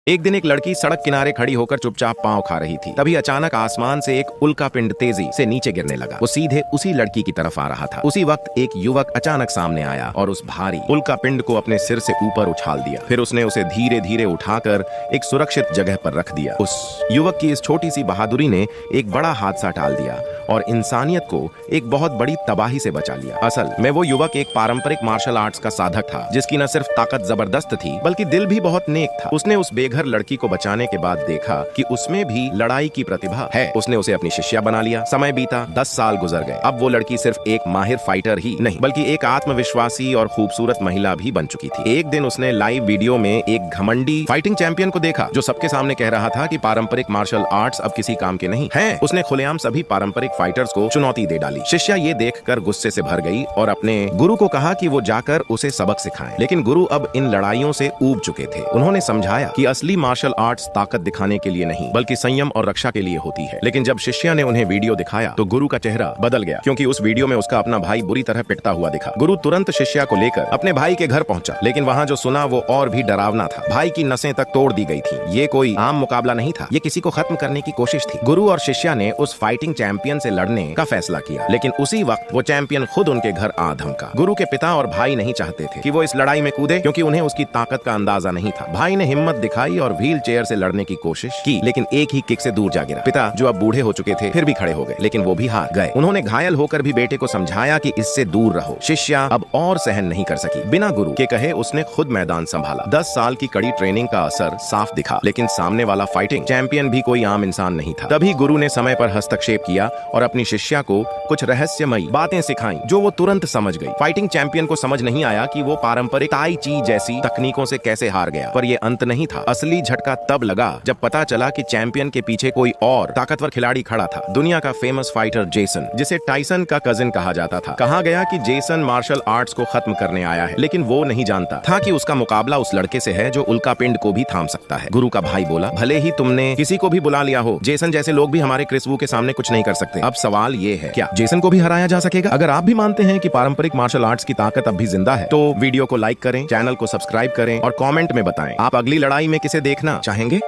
एक दिन एक लड़की सड़क किनारे खड़ी होकर चुपचाप पांव खा रही थी। तभी अचानक आसमान से एक उल्का पिंड तेजी से नीचे गिरने लगा। वो सीधे उसी लड़की की तरफ आ रहा था। उसी वक्त एक युवक अचानक सामने आया और उस भारी उल्का पिंड को अपने सिर से ऊपर उछाल दिया। फिर उसने उसे धीरे धीरे उठाकर एक सुरक्षित जगह पर रख दिया। उस युवक की इस छोटी सी बहादुरी ने एक बड़ा हादसा टाल दिया और इंसानियत को एक बहुत बड़ी तबाही से बचा लिया। असल में वो युवक एक पारंपरिक मार्शल आर्ट्स का साधक था, जिसकी न सिर्फ ताकत जबरदस्त थी बल्कि दिल भी बहुत नेक था। उसने उस बेघर लड़की को बचाने के बाद देखा कि उसमें भी लड़ाई की प्रतिभा है। उसने उसे अपनी शिष्या बना लिया। समय बीता, 10 साल गुजर गए। अब वो लड़की सिर्फ एक माहिर फाइटर ही नहीं बल्कि एक आत्मविश्वासी और खूबसूरत महिला भी बन चुकी थी। एक दिन उसने लाइव वीडियो में एक घमंडी फाइटिंग चैंपियन को देखा जो सबके सामने कह रहा था कि पारंपरिक मार्शल आर्ट्स अब किसी काम के नहीं हैं। उसने खुलेआम सभी पारंपरिक फाइटर्स को चुनौती दे डाली। शिष्या ये देखकर गुस्से से भर गई और अपने गुरु को कहा कि वो जाकर उसे सबक सिखाएं। लेकिन गुरु अब इन लड़ाइयों से ऊब चुके थे। उन्होंने समझाया कि असली मार्शल आर्ट्स ताकत दिखाने के लिए नहीं बल्कि संयम और रक्षा के लिए होती है। लेकिन जब शिष्या ने उन्हें वीडियो दिखाया तो गुरु का चेहरा बदल गया, क्योंकि उस वीडियो में उसका अपना भाई बुरी तरह पिटता हुआ दिखा। गुरु तुरंत शिष्या को लेकर अपने भाई के घर पहुंचा, लेकिन वहां जो सुना वो और भी डरावना था। भाई की नसें तक तोड़ दी गई थी। ये कोई आम मुकाबला नहीं था, ये किसी को खत्म करने की कोशिश थी। गुरु और शिष्या ने उस फाइटिंग चैंपियन से लड़ने का फैसला किया, लेकिन उसी वक्त वो चैंपियन खुद उनके घर आ धमका। गुरु के पिता और भाई नहीं चाहते थे कि वो इस लड़ाई में कूदे, क्योंकि उन्हें उसकी ताकत का अंदाजा नहीं था। भाई ने हिम्मत दिखाई और व्हील चेयर से लड़ने की कोशिश की, लेकिन एक ही किक से दूर जा गिरा। पिता, जो अब बूढ़े हो चुके थे, फिर भी खड़े हो गए, लेकिन वो भी हार गए। उन्होंने घायल होकर भी बेटे को समझाया कि इससे दूर रहो। शिष्या अब और सहन नहीं कर सकी। बिना गुरु के कहे उसने खुद मैदान संभाला। 10 साल की कड़ी ट्रेनिंग का असर साफ दिखा, लेकिन सामने वाला फाइटिंग चैंपियन भी कोई आम इंसान नहीं था। तभी गुरु ने समय पर हस्तक्षेप किया और अपनी शिष्या को कुछ रहस्यमयी बातें सिखाई जो वो तुरंत समझ गई। फाइटिंग चैंपियन को समझ नहीं आया कि वो पारंपरिक ताई ची जैसी तकनीकों से कैसे हार गया, पर ये अंत नहीं था। असली झटका तब लगा जब पता चला कि चैंपियन के पीछे कोई और ताकतवर खिलाड़ी खड़ा था। दुनिया का फेमस फाइटर जेसन, जिसे टाइसन का कजिन कहा जाता था। कहा गया कि जेसन मार्शल आर्ट्स को खत्म करने आया है, लेकिन वो नहीं जानता था कि उसका मुकाबला उस लड़के से है जो उल्का पिंड को भी थाम सकता है। गुरु का भाई बोला, भले ही तुमने किसी को भी बुला लिया हो, जेसन जैसे लोग भी हमारे क्रिस वू के सामने कुछ नहीं कर सकते। अब सवाल ये है, क्या जेसन को भी हराया जा सकेगा? अगर आप भी मानते हैं कि पारंपरिक मार्शल आर्ट्स की ताकत अब भी जिंदा है, तो वीडियो को लाइक करें, चैनल को सब्सक्राइब करें और कमेंट में बताएं आप अगली लड़ाई में किसे देखना चाहेंगे।